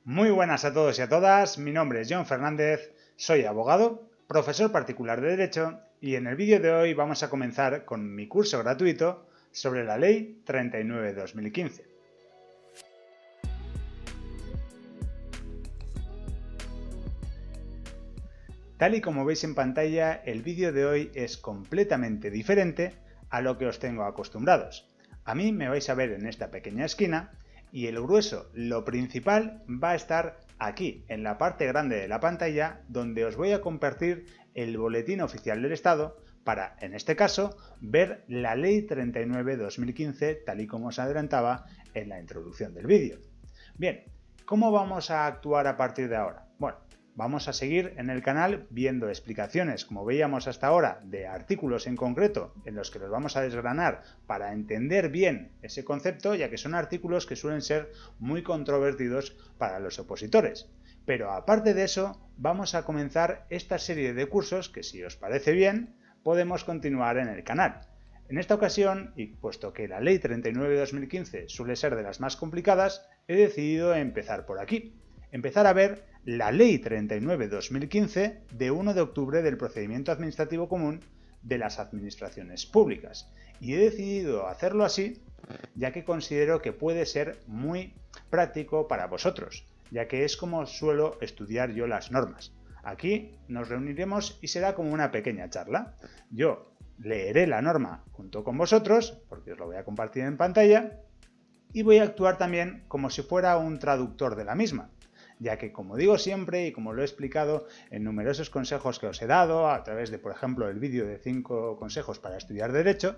Muy buenas a todos y a todas, mi nombre es John Fernández, soy abogado, profesor particular de Derecho y en el vídeo de hoy vamos a comenzar con mi curso gratuito sobre la Ley 39/2015. Tal y como veis en pantalla, el vídeo de hoy es completamente diferente a lo que os tengo acostumbrados. A mí me vais a ver en esta pequeña esquina y el grueso, lo principal, va a estar aquí, en la parte grande de la pantalla, donde os voy a compartir el Boletín Oficial del Estado para, en este caso, ver la Ley 39/2015, tal y como os adelantaba en la introducción del vídeo. Bien, ¿cómo vamos a actuar a partir de ahora? Bueno, vamos a seguir en el canal viendo explicaciones, como veíamos hasta ahora, de artículos en concreto en los que los vamos a desgranar para entender bien ese concepto, ya que son artículos que suelen ser muy controvertidos para los opositores. Pero aparte de eso, vamos a comenzar esta serie de cursos que, si os parece bien, podemos continuar en el canal. En esta ocasión, y puesto que la Ley 39/2015 suele ser de las más complicadas, he decidido empezar por aquí. Empezar a ver la Ley 39/2015 de 1 de octubre del Procedimiento Administrativo Común de las Administraciones Públicas. Y he decidido hacerlo así, ya que considero que puede ser muy práctico para vosotros, ya que es como suelo estudiar yo las normas. Aquí nos reuniremos y será como una pequeña charla. Yo leeré la norma junto con vosotros, porque os lo voy a compartir en pantalla, y voy a actuar también como si fuera un traductor de la misma, ya que, como digo siempre y como lo he explicado en numerosos consejos que os he dado a través de, por ejemplo, el vídeo de 5 consejos para estudiar Derecho,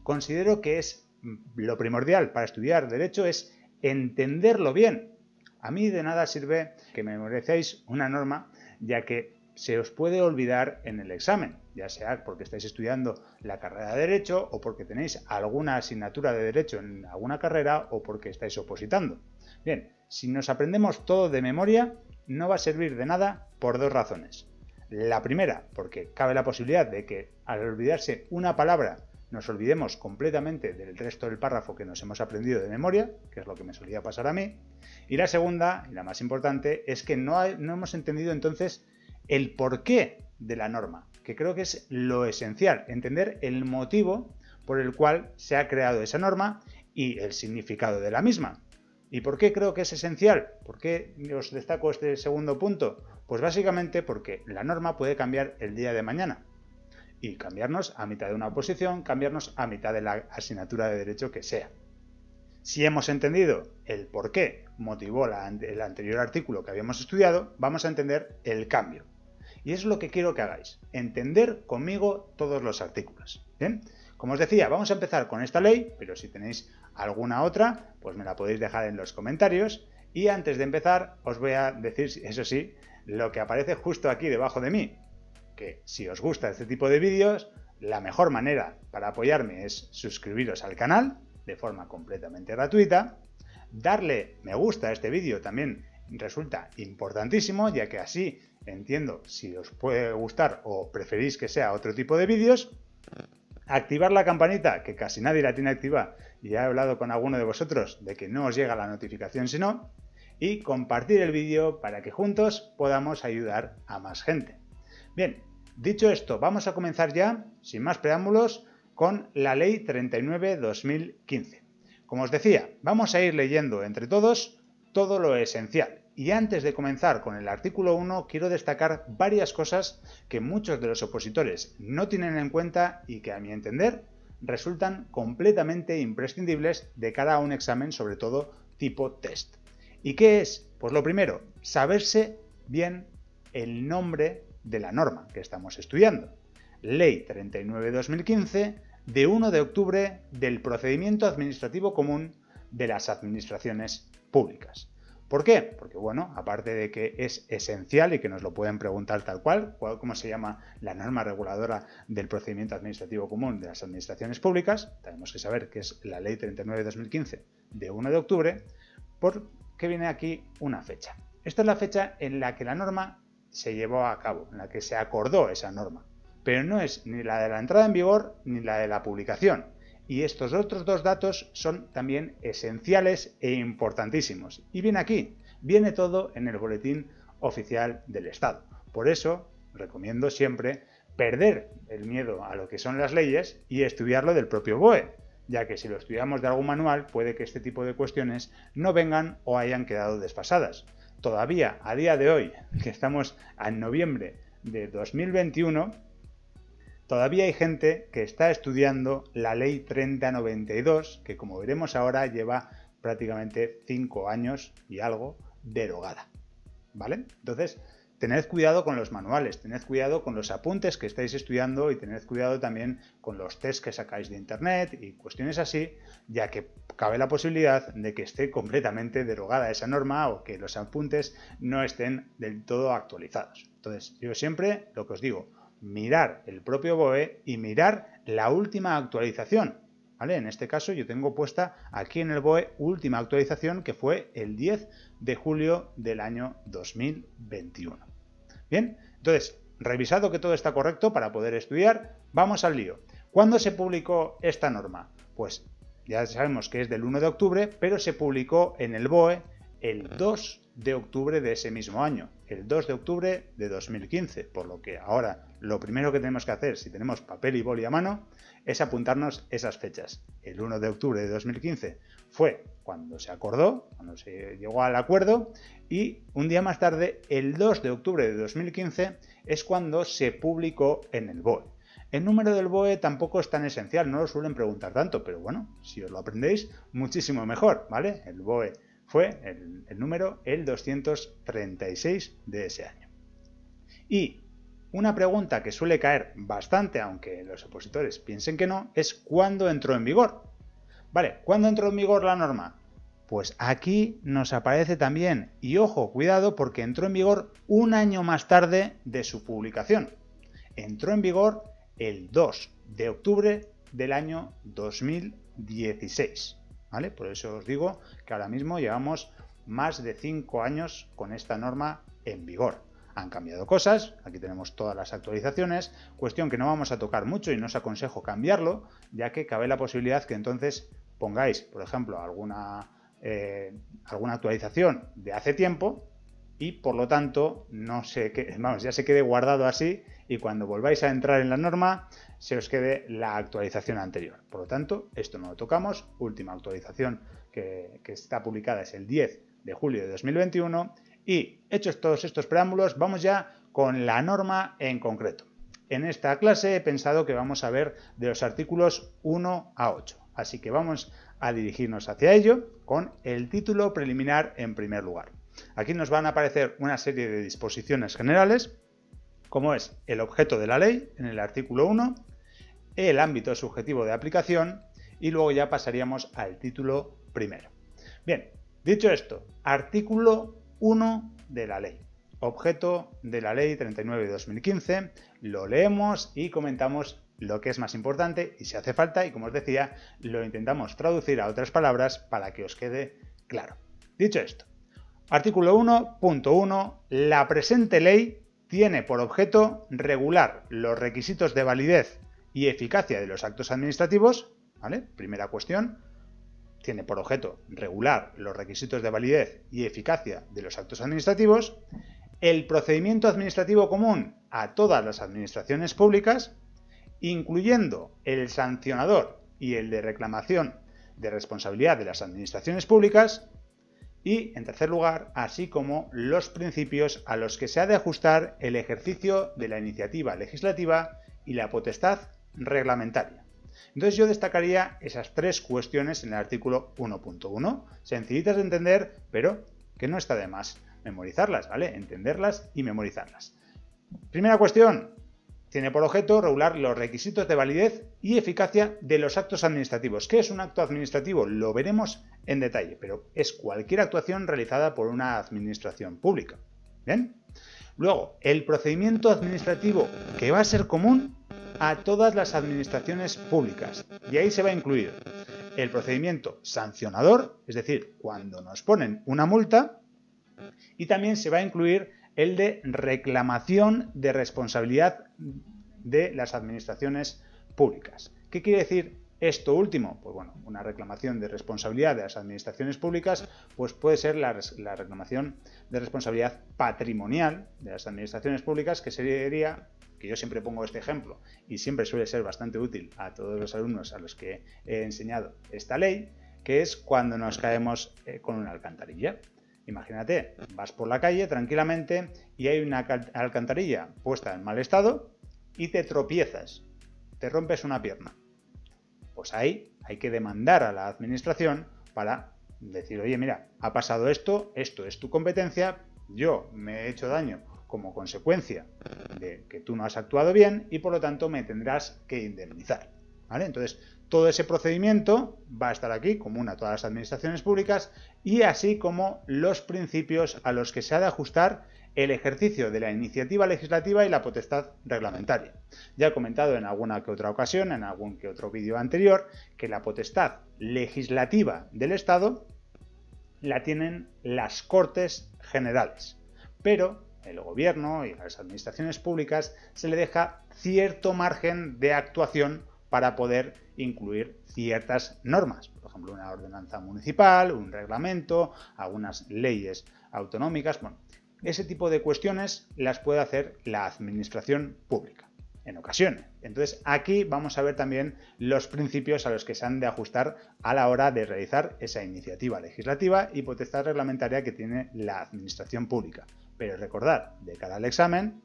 considero que es lo primordial para estudiar Derecho es entenderlo bien. A mí de nada sirve que memoricéis una norma, ya que se os puede olvidar en el examen, ya sea porque estáis estudiando la carrera de Derecho o porque tenéis alguna asignatura de Derecho en alguna carrera o porque estáis opositando. Bien, si nos aprendemos todo de memoria, no va a servir de nada por dos razones. La primera, porque cabe la posibilidad de que al olvidarse una palabra nos olvidemos completamente del resto del párrafo que nos hemos aprendido de memoria, que es lo que me solía pasar a mí. Y la segunda, y la más importante, es que no hemos entendido entonces el porqué de la norma, que creo que es lo esencial, entender el motivo por el cual se ha creado esa norma y el significado de la misma. ¿Y por qué creo que es esencial? ¿Por qué os destaco este segundo punto? Pues básicamente porque la norma puede cambiar el día de mañana y cambiarnos a mitad de una oposición, cambiarnos a mitad de la asignatura de Derecho que sea. Si hemos entendido el por qué motivó el anterior artículo que habíamos estudiado, vamos a entender el cambio. Y eso es lo que quiero que hagáis, entender conmigo todos los artículos. ¿Bien? Como os decía, vamos a empezar con esta ley, pero si tenéis alguna otra, pues me la podéis dejar en los comentarios. Y antes de empezar, os voy a decir, eso sí, lo que aparece justo aquí debajo de mí, que si os gusta este tipo de vídeos, la mejor manera para apoyarme es suscribiros al canal de forma completamente gratuita. Darle me gusta a este vídeo también resulta importantísimo, ya que así entiendo si os puede gustar o preferís que sea otro tipo de vídeos. Activar la campanita, que casi nadie la tiene activa, y ya he hablado con alguno de vosotros de que no os llega la notificación si no, y compartir el vídeo para que juntos podamos ayudar a más gente. Bien, dicho esto, vamos a comenzar ya, sin más preámbulos, con la Ley 39/2015. Como os decía, vamos a ir leyendo entre todos todo lo esencial. Y antes de comenzar con el artículo 1, quiero destacar varias cosas que muchos de los opositores no tienen en cuenta y que, a mi entender, resultan completamente imprescindibles de cara a un examen, sobre todo tipo test. ¿Y qué es? Pues lo primero, saberse bien el nombre de la norma que estamos estudiando. Ley 39/2015 de 1 de octubre del Procedimiento Administrativo Común de las Administraciones Públicas. ¿Por qué? Porque, bueno, aparte de que es esencial y que nos lo pueden preguntar tal cual, ¿cómo se llama la norma reguladora del Procedimiento Administrativo Común de las Administraciones Públicas? Tenemos que saber que es la Ley 39/2015 de 1 de octubre, porque viene aquí una fecha. Esta es la fecha en la que la norma se llevó a cabo, en la que se acordó esa norma, pero no es ni la de la entrada en vigor ni la de la publicación. Y estos otros dos datos son también esenciales e importantísimos. Y viene aquí, viene todo en el Boletín Oficial del Estado. Por eso recomiendo siempre perder el miedo a lo que son las leyes y estudiarlo del propio BOE, ya que si lo estudiamos de algún manual puede que este tipo de cuestiones no vengan o hayan quedado desfasadas. Todavía, a día de hoy, que estamos en noviembre de 2021, todavía hay gente que está estudiando la Ley 3092, que como veremos ahora lleva prácticamente 5 años y algo derogada, ¿vale? Entonces, tened cuidado con los manuales, tened cuidado con los apuntes que estáis estudiando y tened cuidado también con los tests que sacáis de internet y cuestiones así, ya que cabe la posibilidad de que esté completamente derogada esa norma o que los apuntes no estén del todo actualizados. Entonces, yo siempre lo que os digo, mirar el propio BOE y mirar la última actualización, ¿vale? En este caso yo tengo puesta aquí en el BOE última actualización que fue el 10 de julio del año 2021. Bien, entonces, revisado que todo está correcto para poder estudiar, vamos al lío. ¿Cuándo se publicó esta norma? Pues ya sabemos que es del 1 de octubre, pero se publicó en el BOE el 2 de octubre de ese mismo año, el 2 de octubre de 2015, por lo que ahora lo primero que tenemos que hacer, si tenemos papel y boli a mano, es apuntarnos esas fechas. El 1 de octubre de 2015 fue cuando se acordó, cuando se llegó al acuerdo, y un día más tarde, el 2 de octubre de 2015, es cuando se publicó en el BOE. El número del BOE tampoco es tan esencial, no lo suelen preguntar tanto, pero bueno, si os lo aprendéis, muchísimo mejor, ¿vale? El BOE fue el número el 236 de ese año. Y una pregunta que suele caer bastante, aunque los opositores piensen que no, es ¿cuándo entró en vigor? Vale, ¿cuándo entró en vigor la norma? Pues aquí nos aparece también, y ojo, cuidado, porque entró en vigor un año más tarde de su publicación. Entró en vigor el 2 de octubre del año 2016. ¿Vale? Por eso os digo que ahora mismo llevamos más de 5 años con esta norma en vigor. Han cambiado cosas, aquí tenemos todas las actualizaciones, cuestión que no vamos a tocar mucho y no os aconsejo cambiarlo, ya que cabe la posibilidad que entonces pongáis, por ejemplo, alguna actualización de hace tiempo y por lo tanto ya se quede guardado así y cuando volváis a entrar en la norma se os quede la actualización anterior. Por lo tanto, esto no lo tocamos. Última actualización que está publicada es el 10 de julio de 2021 y hechos todos estos preámbulos, vamos ya con la norma en concreto. En esta clase he pensado que vamos a ver de los artículos 1 a 8, así que vamos a dirigirnos hacia ello con el título preliminar en primer lugar. Aquí nos van a aparecer una serie de disposiciones generales, como es el objeto de la ley en el artículo 1, el ámbito subjetivo de aplicación y luego ya pasaríamos al título primero. Bien, dicho esto, artículo 1 de la ley, objeto de la ley 39 de 2015, lo leemos y comentamos lo que es más importante y si hace falta, y como os decía, lo intentamos traducir a otras palabras para que os quede claro. Dicho esto, artículo 1.1, la presente ley tiene por objeto regular los requisitos de validez y eficacia de los actos administrativos, ¿vale? Primera cuestión, tiene por objeto regular los requisitos de validez y eficacia de los actos administrativos, el procedimiento administrativo común a todas las administraciones públicas, incluyendo el sancionador y el de reclamación de responsabilidad de las administraciones públicas, y, en tercer lugar, así como los principios a los que se ha de ajustar el ejercicio de la iniciativa legislativa y la potestad reglamentaria. Entonces yo destacaría esas tres cuestiones en el artículo 1.1, sencillitas de entender, pero que no está de más memorizarlas, ¿vale? Entenderlas y memorizarlas. Primera cuestión, tiene por objeto regular los requisitos de validez y eficacia de los actos administrativos. ¿Qué es un acto administrativo? Lo veremos en detalle, pero es cualquier actuación realizada por una administración pública. ¿Bien? Luego, el procedimiento administrativo que va a ser común a todas las administraciones públicas. Y ahí se va a incluir el procedimiento sancionador, es decir, cuando nos ponen una multa, y también se va a incluir el de reclamación de responsabilidad de las administraciones públicas. ¿Qué quiere decir Esto último, pues bueno, una reclamación de responsabilidad de las administraciones públicas, pues puede ser la reclamación de responsabilidad patrimonial de las administraciones públicas, que sería, que yo siempre pongo este ejemplo y siempre suele ser bastante útil a todos los alumnos a los que he enseñado esta ley, que es cuando nos caemos con una alcantarilla. Imagínate, vas por la calle tranquilamente y hay una alcantarilla puesta en mal estado y te tropiezas, te rompes una pierna. Pues ahí hay que demandar a la administración para decir, oye, mira, ha pasado esto, esto es tu competencia, yo me he hecho daño como consecuencia de que tú no has actuado bien y por lo tanto me tendrás que indemnizar, ¿vale? Entonces, todo ese procedimiento va a estar aquí, común a todas las administraciones públicas, y así como los principios a los que se ha de ajustar el ejercicio de la iniciativa legislativa y la potestad reglamentaria. Ya he comentado en alguna que otra ocasión, en algún que otro vídeo anterior, que la potestad legislativa del Estado la tienen las Cortes Generales, pero el gobierno y las administraciones públicas se le deja cierto margen de actuación para poder incluir ciertas normas, por ejemplo, una ordenanza municipal, un reglamento, algunas leyes autonómicas. Bueno, ese tipo de cuestiones las puede hacer la administración pública, en ocasiones. Entonces, aquí vamos a ver también los principios a los que se han de ajustar a la hora de realizar esa iniciativa legislativa y potestad reglamentaria que tiene la administración pública. Pero recordad, de cara al examen,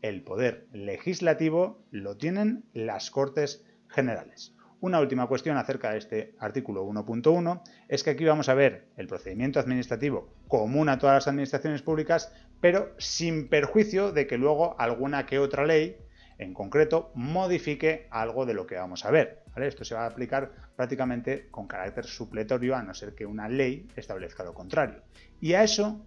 el poder legislativo lo tienen las Cortes Generales. Una última cuestión acerca de este artículo 1.1 es que aquí vamos a ver el procedimiento administrativo común a todas las administraciones públicas, pero sin perjuicio de que luego alguna que otra ley en concreto modifique algo de lo que vamos a ver, ¿vale? Esto se va a aplicar prácticamente con carácter supletorio, a no ser que una ley establezca lo contrario. Y a esto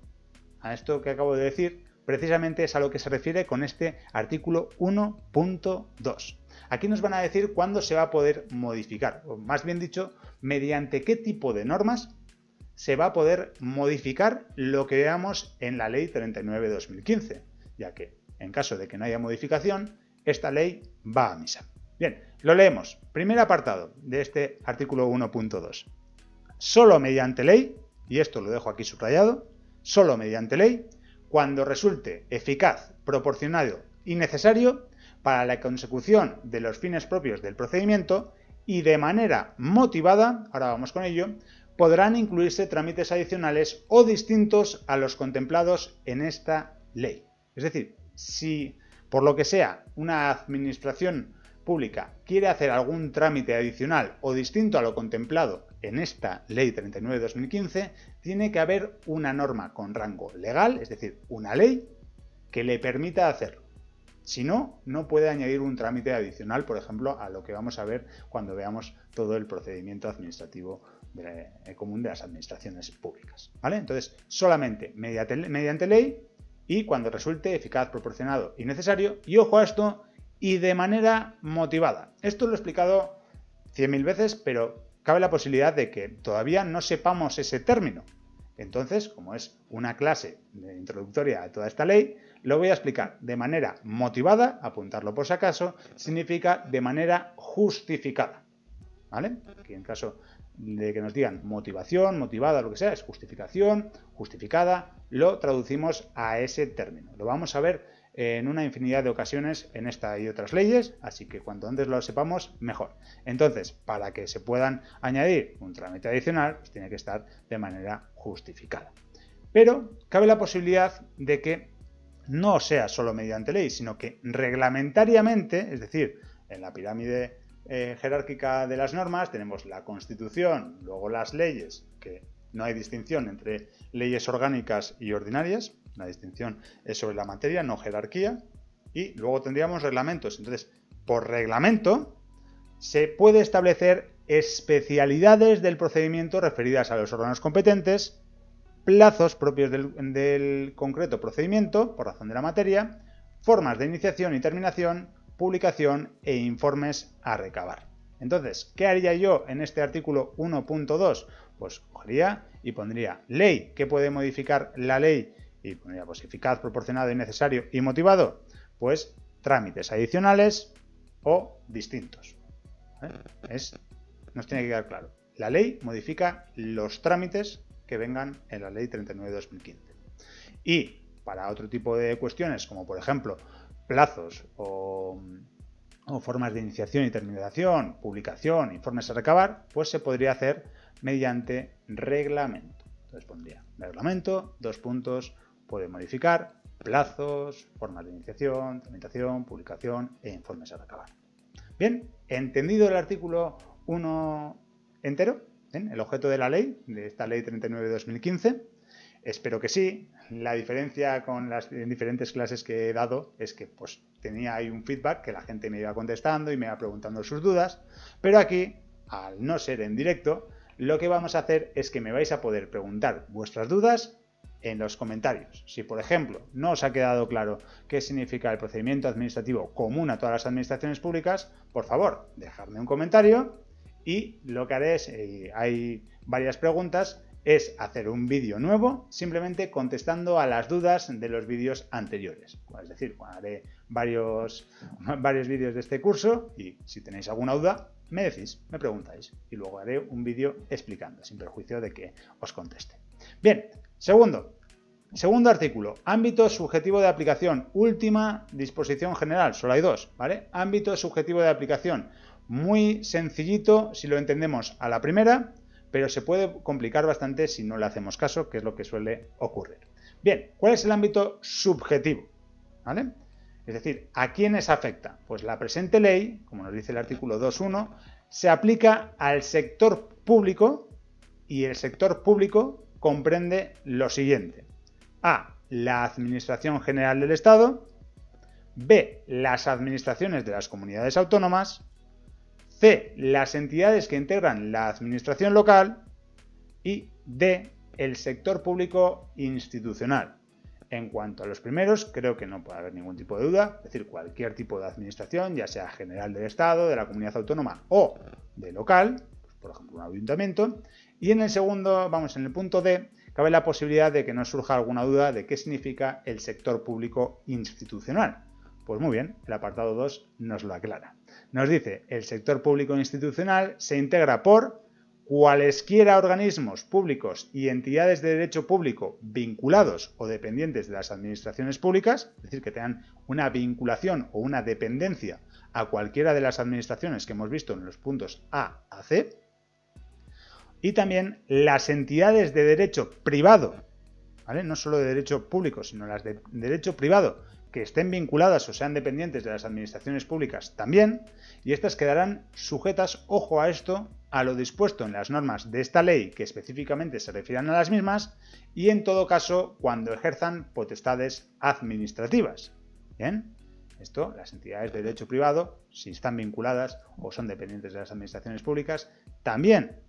que acabo de decir, precisamente es a lo que se refiere con este artículo 1.2. Aquí nos van a decir cuándo se va a poder modificar, o más bien dicho, mediante qué tipo de normas se va a poder modificar lo que veamos en la Ley 39/2015, ya que en caso de que no haya modificación, esta ley va a misa. Bien, lo leemos. Primer apartado de este artículo 1.2. Solo mediante ley, y esto lo dejo aquí subrayado, solo mediante ley, cuando resulte eficaz, proporcionado y necesario para la consecución de los fines propios del procedimiento y de manera motivada, ahora vamos con ello, podrán incluirse trámites adicionales o distintos a los contemplados en esta ley. Es decir, si por lo que sea una administración pública quiere hacer algún trámite adicional o distinto a lo contemplado en esta Ley 39/2015, tiene que haber una norma con rango legal, es decir, una ley que le permita hacerlo. Si no, no puede añadir un trámite adicional, por ejemplo, a lo que vamos a ver cuando veamos todo el procedimiento administrativo común de las administraciones públicas, ¿vale? Entonces, solamente mediante ley y cuando resulte eficaz, proporcionado y necesario, y ojo a esto, y de manera motivada. Esto lo he explicado 100.000 veces, pero cabe la posibilidad de que todavía no sepamos ese término. Entonces, como es una clase introductoria a toda esta ley, lo voy a explicar de manera motivada, apuntarlo por si acaso, significa de manera justificada, ¿vale? Aquí en caso de que nos digan motivación, motivada, lo que sea, es justificación, justificada, lo traducimos a ese término. Lo vamos a ver en una infinidad de ocasiones en esta y otras leyes, así que cuanto antes lo sepamos, mejor. Entonces, para que se puedan añadir un trámite adicional, pues tiene que estar de manera justificada. Pero cabe la posibilidad de que no sea solo mediante ley, sino que reglamentariamente, es decir, en la pirámide jerárquica de las normas tenemos la Constitución, luego las leyes, que no hay distinción entre leyes orgánicas y ordinarias, la distinción es sobre la materia, no jerarquía, y luego tendríamos reglamentos. Entonces, por reglamento se puede establecer especialidades del procedimiento referidas a los órganos competentes, plazos propios del concreto procedimiento, por razón de la materia, formas de iniciación y terminación, publicación e informes a recabar. Entonces, ¿qué haría yo en este artículo 1.2? Pues cogería y pondría ley. ¿Qué puede modificar la ley? Y pondría pues eficaz, proporcionado y necesario y motivado. Pues trámites adicionales o distintos. ¿Vale? Es nos tiene que quedar claro. La ley modifica los trámites que vengan en la ley 39/2015. Y para otro tipo de cuestiones, como por ejemplo plazos o formas de iniciación y terminación, publicación, informes a recabar, pues se podría hacer mediante reglamento. Entonces pondría reglamento, puede modificar plazos, formas de iniciación, tramitación, publicación e informes a recabar. Bien, ¿entendido el artículo 1 entero? ¿Bien? El objeto de la ley, de esta ley 39/2015. Espero que sí. La diferencia con las diferentes clases que he dado es que pues tenía ahí un feedback que la gente me iba contestando y me iba preguntando sus dudas, pero aquí, al no ser en directo, lo que vamos a hacer es que me vais a poder preguntar vuestras dudas en los comentarios. Si, por ejemplo, no os ha quedado claro qué significa el procedimiento administrativo común a todas las administraciones públicas, por favor, dejadme un comentario y lo que haré es, hay varias preguntas, es hacer un vídeo nuevo simplemente contestando a las dudas de los vídeos anteriores. Es decir, haré varios vídeos de este curso y si tenéis alguna duda, me decís, me preguntáis y luego haré un vídeo explicando, sin perjuicio de que os conteste. Bien, segundo artículo, ámbito subjetivo de aplicación, última disposición general, solo hay dos, ¿vale? Ámbito subjetivo de aplicación, muy sencillito si lo entendemos a la primera, pero se puede complicar bastante si no le hacemos caso, que es lo que suele ocurrir. Bien, ¿cuál es el ámbito subjetivo? ¿Vale? Es decir, ¿a quiénes afecta? Pues la presente ley, como nos dice el artículo 2.1, se aplica al sector público y el sector público comprende lo siguiente. A. La Administración General del Estado. B. Las administraciones de las comunidades autónomas. C. Las entidades que integran la administración local. Y D. El sector público institucional. En cuanto a los primeros, creo que no puede haber ningún tipo de duda, es decir, cualquier tipo de administración, ya sea general del Estado, de la comunidad autónoma o de local, pues por ejemplo un ayuntamiento. Y en el segundo, en el punto D, cabe la posibilidad de que nos surja alguna duda de qué significa el sector público institucional. Pues muy bien, el apartado 2 nos lo aclara. Nos dice, el sector público institucional se integra por cualesquiera organismos públicos y entidades de derecho público vinculados o dependientes de las administraciones públicas, es decir, que tengan una vinculación o una dependencia a cualquiera de las administraciones que hemos visto en los puntos A a C, y también las entidades de derecho privado, ¿vale? No solo de derecho público, sino las de derecho privado, que estén vinculadas o sean dependientes de las administraciones públicas también, y estas quedarán sujetas, ojo a esto, a lo dispuesto en las normas de esta ley que específicamente se refieran a las mismas y en todo caso cuando ejerzan potestades administrativas. ¿Bien? Esto, las entidades de derecho privado, si están vinculadas o son dependientes de las administraciones públicas, también.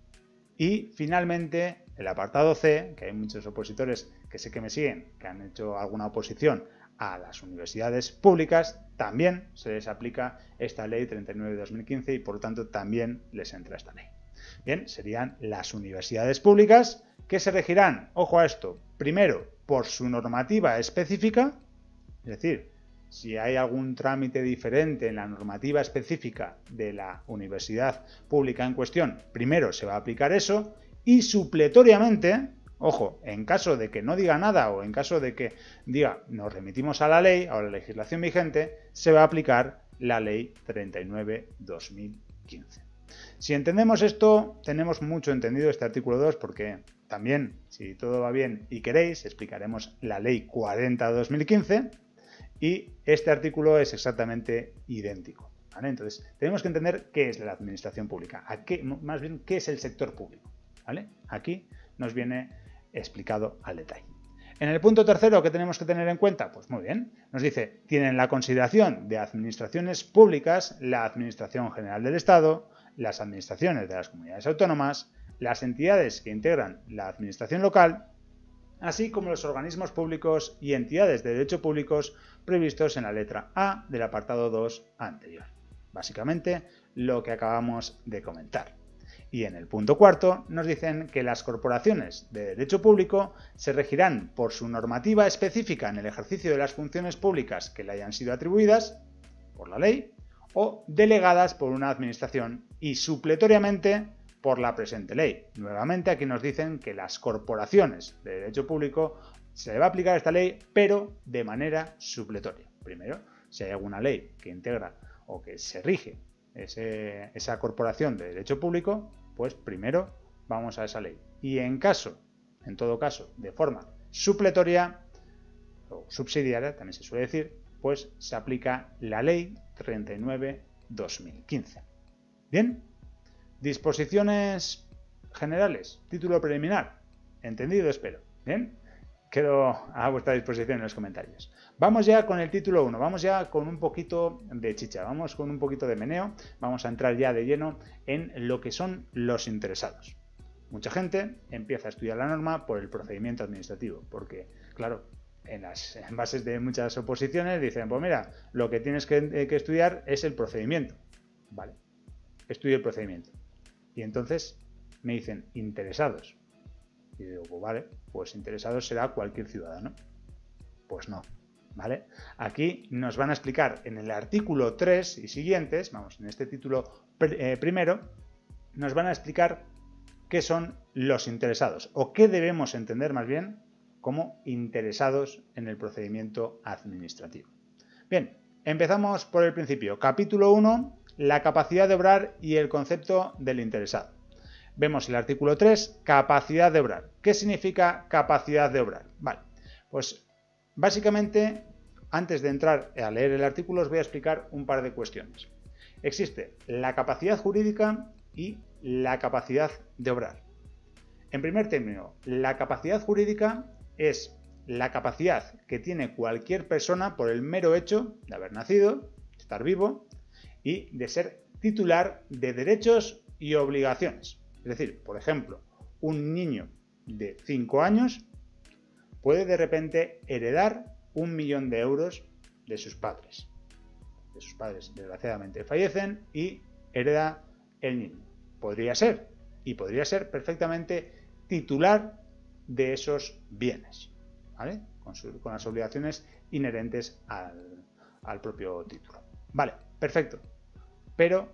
Y finalmente, el apartado C, que hay muchos opositores que sé que me siguen, que han hecho alguna oposición a las universidades públicas, también se les aplica esta ley 39/2015 y por lo tanto también les entra esta ley. Bien, serían las universidades públicas que se regirán, ojo a esto, primero por su normativa específica, es decir, si hay algún trámite diferente en la normativa específica de la universidad pública en cuestión, primero se va a aplicar eso y supletoriamente, ojo, en caso de que no diga nada o en caso de que diga nos remitimos a la ley o a la legislación vigente, se va a aplicar la ley 39/2015. Si entendemos esto, tenemos mucho entendido este artículo 2 porque también, si todo va bien y queréis, explicaremos la ley 40/2015 y este artículo es exactamente idéntico. ¿Vale? Entonces, tenemos que entender qué es la administración pública, más bien qué es el sector público. ¿Vale? Aquí nos viene explicado al detalle. En el punto tercero, ¿qué tenemos que tener en cuenta? Pues muy bien, nos dice, tienen la consideración de administraciones públicas la Administración General del Estado, las administraciones de las comunidades autónomas, las entidades que integran la administración local, así como los organismos públicos y entidades de derecho públicos previstos en la letra A del apartado 2 anterior. Básicamente, lo que acabamos de comentar. Y en el punto cuarto nos dicen que las corporaciones de derecho público se regirán por su normativa específica en el ejercicio de las funciones públicas que le hayan sido atribuidas por la ley o delegadas por una administración y supletoriamente por la presente ley. Nuevamente aquí nos dicen que las corporaciones de derecho público se le va a aplicar esta ley, pero de manera supletoria. Primero, si hay alguna ley que integra o que se rige esa corporación de derecho público, pues primero vamos a esa ley. Y en todo caso, de forma supletoria o subsidiaria, también se suele decir, pues se aplica la ley 39/2015. Bien, disposiciones generales, título preliminar, entendido espero. Bien, quedo a vuestra disposición en los comentarios. Vamos ya con el título 1, vamos ya con un poquito de chicha, vamos con un poquito de meneo, vamos a entrar ya de lleno en lo que son los interesados. Mucha gente empieza a estudiar la norma por el procedimiento administrativo, porque, claro, en bases de muchas oposiciones dicen, pues mira, lo que tienes que estudiar es el procedimiento. Vale, estudio el procedimiento. Y entonces me dicen, interesados. Y digo, pues vale, pues interesados será cualquier ciudadano. Pues no, ¿vale? Aquí nos van a explicar en el artículo 3 y siguientes, vamos, en este título primero, nos van a explicar qué son los interesados, o qué debemos entender más bien como interesados en el procedimiento administrativo. Bien, empezamos por el principio. Capítulo 1, la capacidad de obrar y el concepto del interesado. Vemos el artículo 3, capacidad de obrar. ¿Qué significa capacidad de obrar? Vale, pues básicamente, antes de entrar a leer el artículo, os voy a explicar un par de cuestiones. Existe la capacidad jurídica y la capacidad de obrar. En primer término, la capacidad jurídica es la capacidad que tiene cualquier persona por el mero hecho de haber nacido, estar vivo y de ser titular de derechos y obligaciones. Es decir, por ejemplo, un niño de 5 años puede de repente heredar 1 millón de euros de sus padres. De sus padres, desgraciadamente, fallecen y hereda el niño. Podría ser, y podría ser perfectamente titular de esos bienes, ¿vale? Con las obligaciones inherentes al propio título. Vale, perfecto. Pero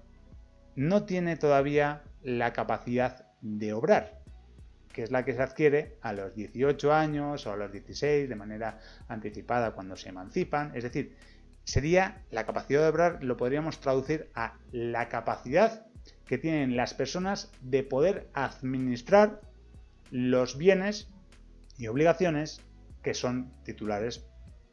no tiene todavía la capacidad de obrar, que es la que se adquiere a los 18 años o a los 16 de manera anticipada cuando se emancipan. Es decir, sería la capacidad de obrar, lo podríamos traducir a la capacidad que tienen las personas de poder administrar los bienes y obligaciones que son titulares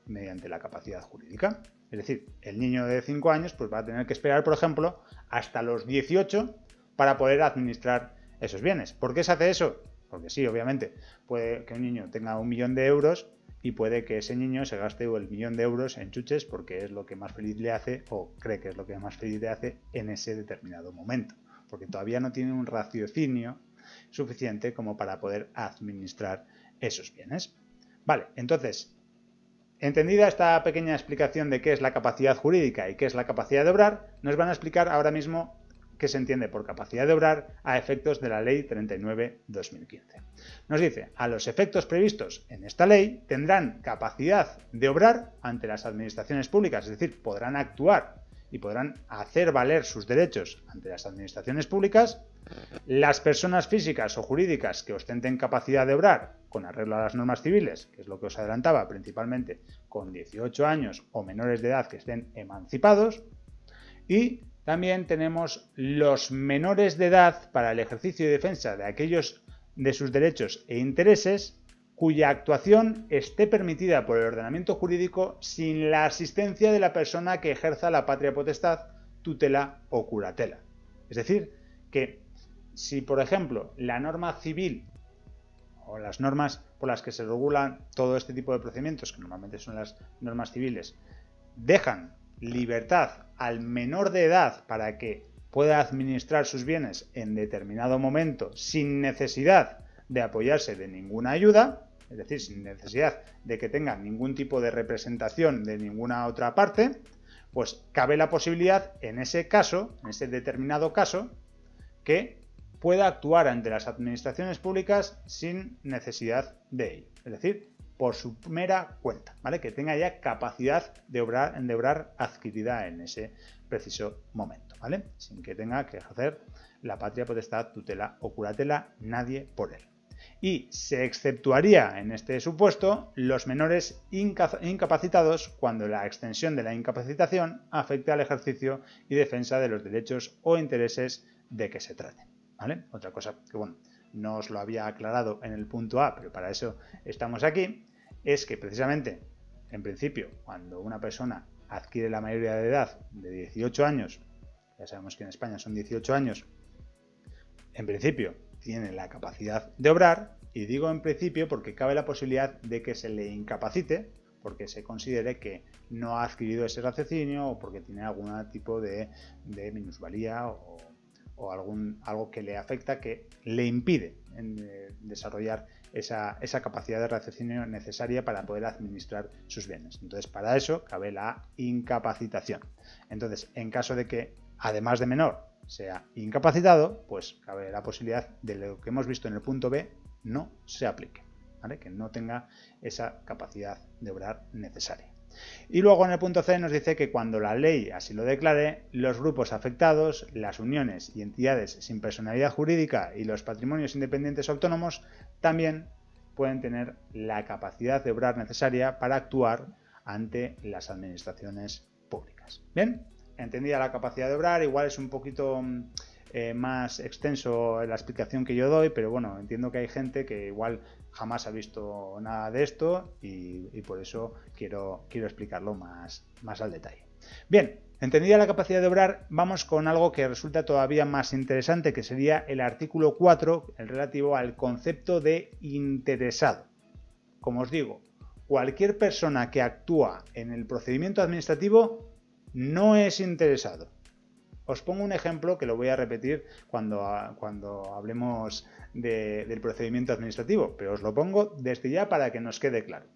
mediante la capacidad jurídica. Es decir, el niño de 5 años pues va a tener que esperar, por ejemplo, hasta los 18 para poder administrar esos bienes. ¿Por qué se hace eso? Porque sí, obviamente, puede que un niño tenga 1 millón de euros y puede que ese niño se gaste el 1 millón de euros en chuches porque es lo que más feliz le hace o cree que es lo que más feliz le hace en ese determinado momento. Porque todavía no tiene un raciocinio suficiente como para poder administrar esos bienes. Vale, entonces, entendida esta pequeña explicación de qué es la capacidad jurídica y qué es la capacidad de obrar, nos van a explicar ahora mismo qué se entiende por capacidad de obrar a efectos de la Ley 39/2015. Nos dice, a los efectos previstos en esta ley tendrán capacidad de obrar ante las administraciones públicas, es decir, podrán actuar y podrán hacer valer sus derechos ante las administraciones públicas, las personas físicas o jurídicas que ostenten capacidad de obrar con arreglo a las normas civiles, que es lo que os adelantaba, principalmente con 18 años o menores de edad que estén emancipados, y también tenemos los menores de edad para el ejercicio y defensa de aquellos de sus derechos e intereses cuya actuación esté permitida por el ordenamiento jurídico sin la asistencia de la persona que ejerza la patria potestad, tutela o curatela. Es decir, que si, por ejemplo, la norma civil o las normas por las que se regulan todo este tipo de procedimientos, que normalmente son las normas civiles, dejan libertad al menor de edad para que pueda administrar sus bienes en determinado momento sin necesidad de apoyarse de ninguna ayuda, es decir, sin necesidad de que tenga ningún tipo de representación de ninguna otra parte, pues cabe la posibilidad en ese caso, en ese determinado caso, que pueda actuar ante las administraciones públicas sin necesidad de ello. Es decir, por su mera cuenta, ¿vale? Que tenga ya capacidad de obrar adquirida en ese preciso momento, ¿vale? Sin que tenga que ejercer la patria potestad, tutela o curatela nadie por él. Y se exceptuaría en este supuesto los menores incapacitados cuando la extensión de la incapacitación afecte al ejercicio y defensa de los derechos o intereses de que se trate, ¿vale? Otra cosa que, bueno, no os lo había aclarado en el punto A, pero para eso estamos aquí, es que precisamente, en principio, cuando una persona adquiere la mayoría de edad de 18 años, ya sabemos que en España son 18 años, en principio tiene la capacidad de obrar, y digo en principio porque cabe la posibilidad de que se le incapacite porque se considere que no ha adquirido ese raciocinio o porque tiene algún tipo de minusvalía o algo que le afecta, que le impide desarrollar esa capacidad de raciocinio necesaria para poder administrar sus bienes. Entonces, para eso cabe la incapacitación. Entonces, en caso de que, además de menor, sea incapacitado, pues cabe la posibilidad de lo que hemos visto en el punto B no se aplique, ¿vale? Que no tenga esa capacidad de obrar necesaria. Y luego en el punto C nos dice que cuando la ley así lo declare, los grupos afectados, las uniones y entidades sin personalidad jurídica y los patrimonios independientes o autónomos también pueden tener la capacidad de obrar necesaria para actuar ante las administraciones públicas. Bien, entendida la capacidad de obrar, igual es un poquito más extenso la explicación que yo doy, pero bueno, entiendo que hay gente que igual jamás ha visto nada de esto y por eso quiero explicarlo más al detalle. Bien, entendida la capacidad de obrar, vamos con algo que resulta todavía más interesante, que sería el artículo 4, el relativo al concepto de interesado. Como os digo, cualquier persona que actúa en el procedimiento administrativo no es interesado. Os pongo un ejemplo que lo voy a repetir cuando hablemos del procedimiento administrativo, pero os lo pongo desde ya para que nos quede claro.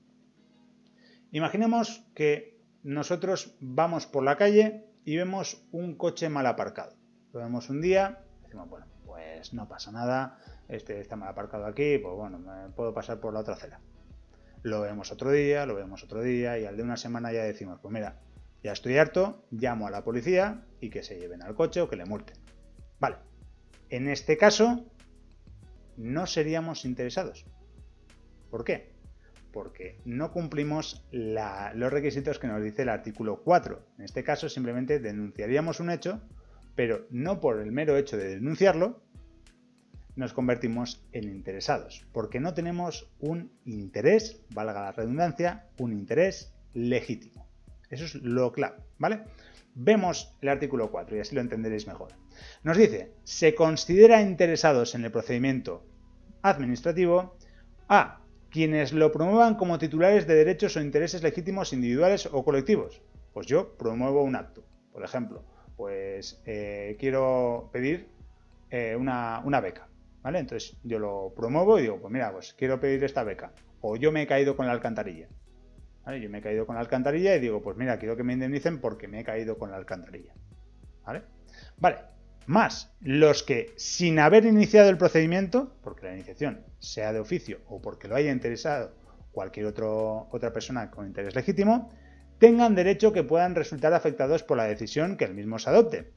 Imaginemos que nosotros vamos por la calle y vemos un coche mal aparcado. Lo vemos un día, decimos, bueno, pues no pasa nada, este está mal aparcado aquí, pues bueno, me puedo pasar por la otra acera. Lo vemos otro día y al de una semana ya decimos, pues mira, ya estoy harto, llamo a la policía y que se lleven al coche o que le multen. Vale, en este caso no seríamos interesados. ¿Por qué? Porque no cumplimos los requisitos que nos dice el artículo 4. En este caso simplemente denunciaríamos un hecho, pero no por el mero hecho de denunciarlo nos convertimos en interesados, porque no tenemos un interés, valga la redundancia, un interés legítimo. Eso es lo clave, ¿vale? Vemos el artículo 4 y así lo entenderéis mejor. Nos dice, se considera interesados en el procedimiento administrativo a quienes lo promuevan como titulares de derechos o intereses legítimos individuales o colectivos. Pues yo promuevo un acto. Por ejemplo, pues quiero pedir una beca, ¿vale? Entonces yo lo promuevo y digo, pues mira, pues quiero pedir esta beca. O yo me he caído con la alcantarilla. ¿Vale? Yo me he caído con la alcantarilla y digo, pues mira, quiero que me indemnicen porque me he caído con la alcantarilla. ¿Vale? Vale. Más los que, sin haber iniciado el procedimiento, porque la iniciación sea de oficio o porque lo haya interesado cualquier otra persona con interés legítimo, tengan derecho que puedan resultar afectados por la decisión que el mismo se adopte.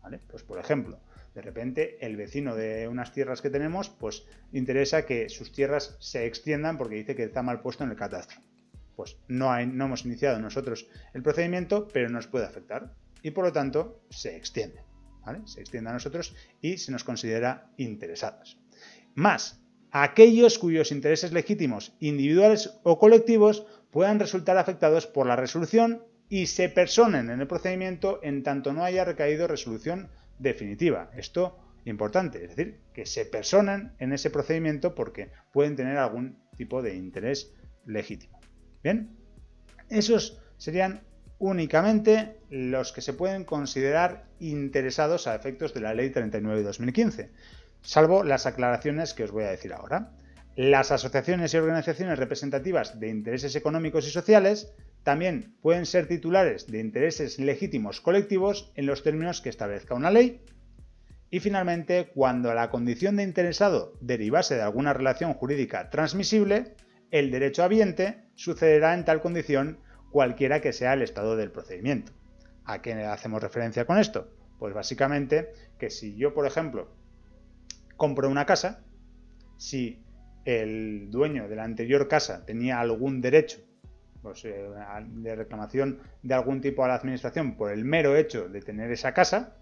¿Vale? Pues por ejemplo, de repente el vecino de unas tierras que tenemos, pues interesa que sus tierras se extiendan porque dice que está mal puesto en el catastro. Pues no hemos iniciado nosotros el procedimiento, pero nos puede afectar y por lo tanto se extiende. ¿Vale? Se extiende a nosotros y se nos considera interesados. Más, aquellos cuyos intereses legítimos, individuales o colectivos puedan resultar afectados por la resolución y se personen en el procedimiento en tanto no haya recaído resolución definitiva. Esto importante, es decir, que se personen en ese procedimiento porque pueden tener algún tipo de interés legítimo. Bien, esos serían únicamente los que se pueden considerar interesados a efectos de la Ley 39/2015, salvo las aclaraciones que os voy a decir ahora. Las asociaciones y organizaciones representativas de intereses económicos y sociales también pueden ser titulares de intereses legítimos colectivos en los términos que establezca una ley. Y finalmente, cuando la condición de interesado derivase de alguna relación jurídica transmisible, el derechohabiente sucederá en tal condición cualquiera que sea el estado del procedimiento. ¿A qué hacemos referencia con esto? Pues básicamente que si yo, por ejemplo, compro una casa, si el dueño de la anterior casa tenía algún derecho pues, de reclamación de algún tipo a la administración por el mero hecho de tener esa casa,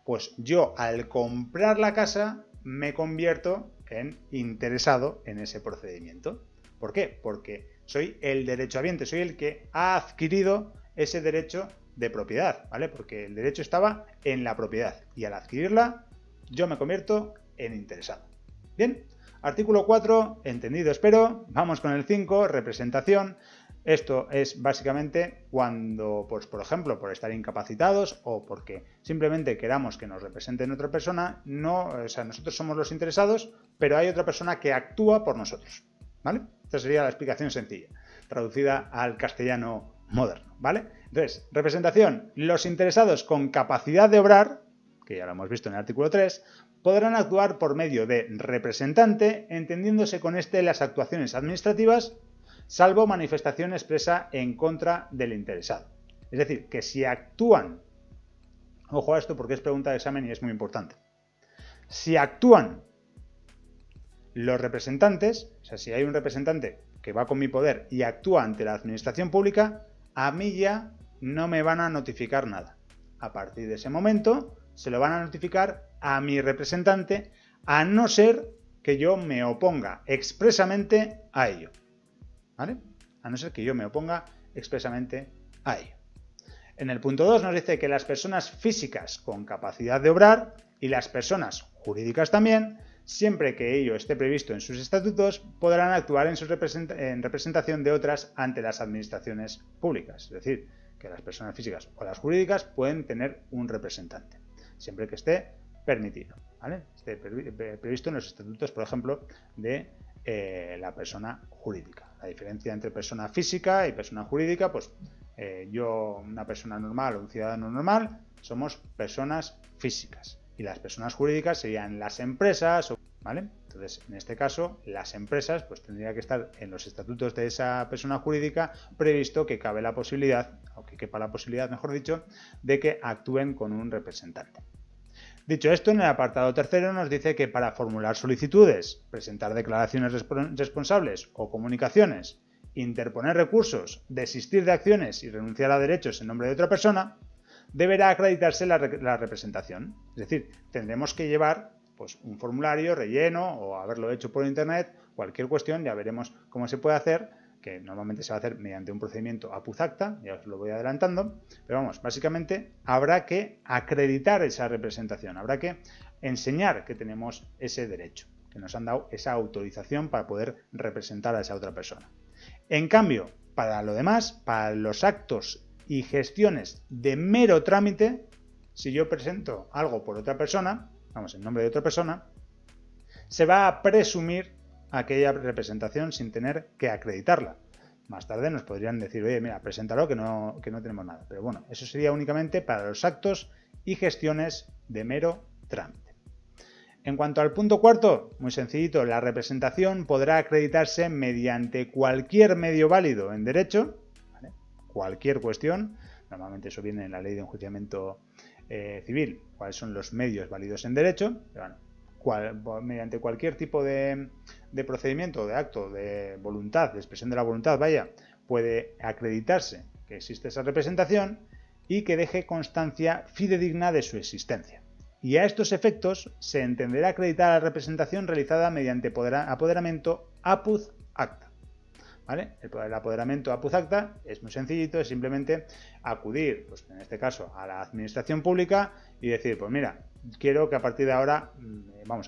pues yo al comprar la casa me convierto en interesado en ese procedimiento. ¿Por qué? Porque soy el derechohabiente, soy el que ha adquirido ese derecho de propiedad, ¿vale? Porque el derecho estaba en la propiedad y al adquirirla yo me convierto en interesado. Bien, artículo 4, entendido espero. Vamos con el 5, representación. Esto es básicamente cuando, pues, por ejemplo, por estar incapacitados o porque simplemente queramos que nos representen otra persona, nosotros somos los interesados, pero hay otra persona que actúa por nosotros, ¿vale? Esta sería la explicación sencilla, traducida al castellano moderno, ¿vale? Entonces, representación. Los interesados con capacidad de obrar, que ya lo hemos visto en el artículo 3, podrán actuar por medio de representante, entendiéndose con este las actuaciones administrativas, salvo manifestación expresa en contra del interesado. Es decir, que si actúan, ojo a esto porque es pregunta de examen y es muy importante, si actúan los representantes, o sea, si hay un representante que va con mi poder y actúa ante la administración pública, a mí ya no me van a notificar nada. A partir de ese momento se lo van a notificar a mi representante, a no ser que yo me oponga expresamente a ello. ¿Vale? A no ser que yo me oponga expresamente a ello. En el punto 2 nos dice que las personas físicas con capacidad de obrar y las personas jurídicas también, siempre que ello esté previsto en sus estatutos, podrán actuar en representación de otras ante las administraciones públicas. Es decir, que las personas físicas o las jurídicas pueden tener un representante, siempre que esté permitido, ¿vale? Esté previsto en los estatutos, por ejemplo, de la persona jurídica. La diferencia entre persona física y persona jurídica, pues yo, una persona normal o un ciudadano normal, somos personas físicas y las personas jurídicas serían las empresas, ¿vale? Entonces, en este caso, las empresas, pues tendría que estar en los estatutos de esa persona jurídica previsto que cabe la posibilidad, o que quepa la posibilidad, mejor dicho, de que actúen con un representante. Dicho esto, en el apartado tercero nos dice que para formular solicitudes, presentar declaraciones responsables o comunicaciones, interponer recursos, desistir de acciones y renunciar a derechos en nombre de otra persona, deberá acreditarse la representación. Es decir, tendremos que llevar pues, un formulario relleno o haberlo hecho por internet, cualquier cuestión, ya veremos cómo se puede hacer, que normalmente se va a hacer mediante un procedimiento APUZ acta, ya os lo voy adelantando, pero vamos, básicamente habrá que acreditar esa representación, habrá que enseñar que tenemos ese derecho, que nos han dado esa autorización para poder representar a esa otra persona. En cambio, para lo demás, para los actos y gestiones de mero trámite, si yo presento algo por otra persona, vamos, en nombre de otra persona, se va a presumir aquella representación sin tener que acreditarla. Más tarde nos podrían decir, oye, mira, preséntalo que no tenemos nada. Pero bueno, eso sería únicamente para los actos y gestiones de mero trámite. En cuanto al punto cuarto, muy sencillito, la representación podrá acreditarse mediante cualquier medio válido en derecho, ¿vale? Cualquier cuestión, normalmente eso viene en la ley de enjuiciamiento civil, cuáles son los medios válidos en derecho, pero bueno, mediante cualquier tipo de procedimiento, de acto, de voluntad, de expresión de la voluntad, vaya, puede acreditarse que existe esa representación y que deje constancia fidedigna de su existencia. Y a estos efectos se entenderá acreditar la representación realizada mediante apoderamiento APUZ acta. ¿Vale? El apoderamiento APUZ acta es muy sencillito, es simplemente acudir, pues en este caso, a la administración pública y decir, pues mira, quiero que a partir de ahora,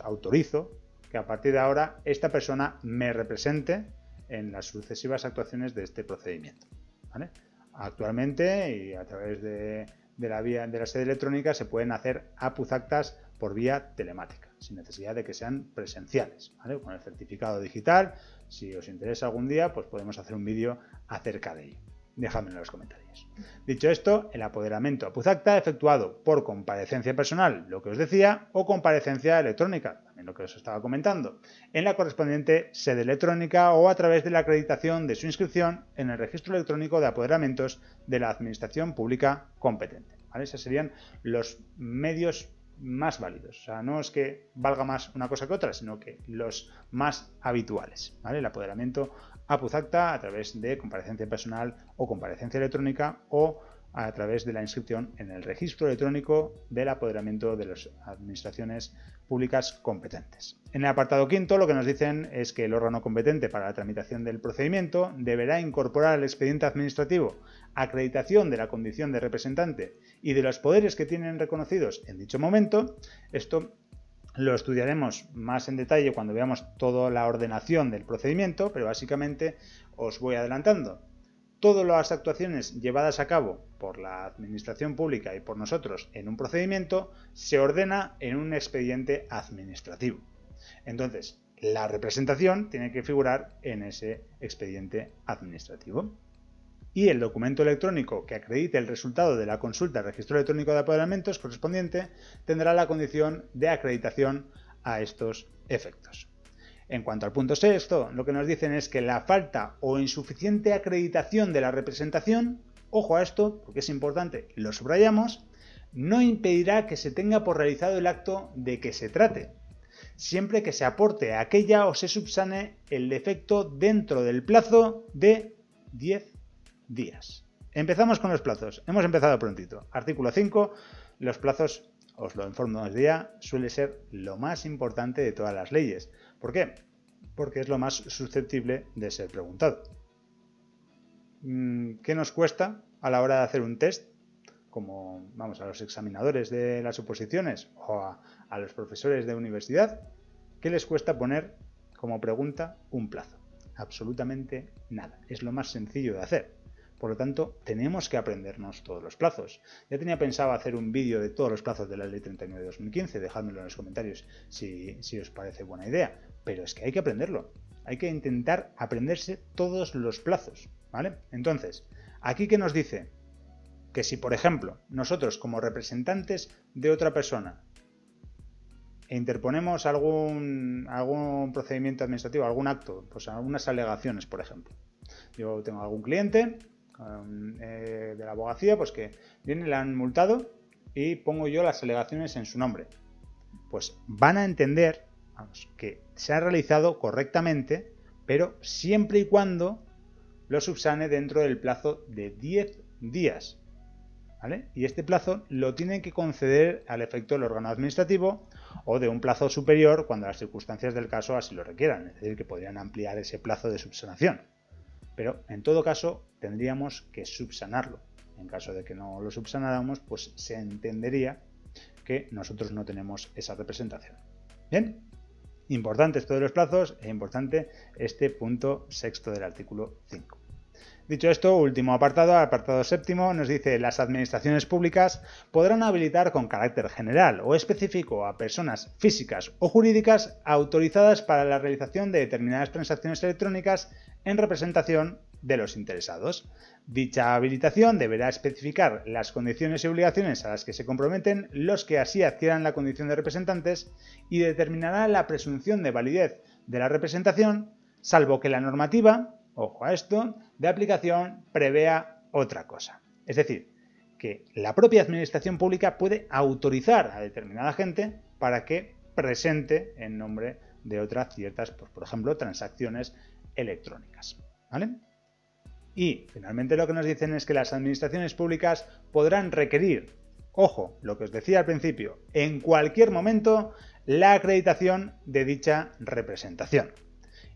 autorizo que a partir de ahora esta persona me represente en las sucesivas actuaciones de este procedimiento. ¿Vale? Actualmente y a través de la sede electrónica se pueden hacer APUZ actas por vía telemática, sin necesidad de que sean presenciales, ¿vale? Con el certificado digital, si os interesa algún día, pues podemos hacer un vídeo acerca de ello. dejadme en los comentarios. Dicho esto, el apoderamiento a Puzacta efectuado por comparecencia personal, lo que os decía, o comparecencia electrónica, también lo que os estaba comentando, en la correspondiente sede electrónica o a través de la acreditación de su inscripción en el registro electrónico de apoderamientos de la Administración Pública competente. ¿Vale? Esos serían los medios más válidos. O sea, no es que valga más una cosa que otra, sino que los más habituales. ¿Vale? El apoderamiento a Puzacta a través de comparecencia personal o comparecencia electrónica o a través de la inscripción en el registro electrónico del apoderamiento de las administraciones públicas competentes. En el apartado quinto lo que nos dicen es que el órgano competente para la tramitación del procedimiento deberá incorporar al expediente administrativo acreditación de la condición de representante y de los poderes que tienen reconocidos en dicho momento. Esto lo estudiaremos más en detalle cuando veamos toda la ordenación del procedimiento, pero básicamente os voy adelantando. Todas las actuaciones llevadas a cabo por la Administración Pública y por nosotros en un procedimiento se ordena en un expediente administrativo. Entonces, la representación tiene que figurar en ese expediente administrativo. Y el documento electrónico que acredite el resultado de la consulta al registro electrónico de apoderamientos correspondiente tendrá la condición de acreditación a estos efectos. En cuanto al punto sexto, lo que nos dicen es que la falta o insuficiente acreditación de la representación, ojo a esto, porque es importante, lo subrayamos, no impedirá que se tenga por realizado el acto de que se trate, siempre que se aporte aquella o se subsane el defecto dentro del plazo de 10 días. Empezamos con los plazos. Hemos empezado prontito. Artículo 5. Los plazos, os lo informo desde ya, suele ser lo más importante de todas las leyes. ¿Por qué? Porque es lo más susceptible de ser preguntado. ¿Qué nos cuesta a la hora de hacer un test? Como vamos a los examinadores de las oposiciones o a los profesores de universidad, ¿qué les cuesta poner como pregunta un plazo? Absolutamente nada. Es lo más sencillo de hacer. Por lo tanto, tenemos que aprendernos todos los plazos. Ya tenía pensado hacer un vídeo de todos los plazos de la Ley 39 de 2015, dejádmelo en los comentarios si os parece buena idea. Pero es que hay que aprenderlo. Hay que intentar aprenderse todos los plazos, ¿vale? Entonces, aquí que nos dice que si, por ejemplo, nosotros como representantes de otra persona interponemos algún procedimiento administrativo, algún acto, pues algunas alegaciones, por ejemplo. Yo tengo algún cliente de la abogacía, pues que viene, le han multado y pongo yo las alegaciones en su nombre. Pues van a entender, vamos, que se ha realizado correctamente, pero siempre y cuando lo subsane dentro del plazo de 10 días. ¿Vale? Y este plazo lo tiene que conceder al efecto del órgano administrativo o de un plazo superior cuando las circunstancias del caso así lo requieran, es decir, que podrían ampliar ese plazo de subsanación. Pero en todo caso tendríamos que subsanarlo. En caso de que no lo subsanáramos, pues se entendería que nosotros no tenemos esa representación. Bien, importante esto de los plazos e importante este punto sexto del artículo 5. Dicho esto, último apartado, apartado séptimo, nos dice: las administraciones públicas podrán habilitar con carácter general o específico a personas físicas o jurídicas autorizadas para la realización de determinadas transacciones electrónicas en representación de los interesados. Dicha habilitación deberá especificar las condiciones y obligaciones a las que se comprometen los que así adquieran la condición de representantes y determinará la presunción de validez de la representación, salvo que la normativa, ojo a esto, de aplicación prevea otra cosa. Es decir, que la propia administración pública puede autorizar a determinada gente para que presente en nombre de otras ciertas, pues, por ejemplo, transacciones electrónicas. ¿Vale? Y finalmente lo que nos dicen es que las administraciones públicas podrán requerir, ojo, lo que os decía al principio, en cualquier momento la acreditación de dicha representación.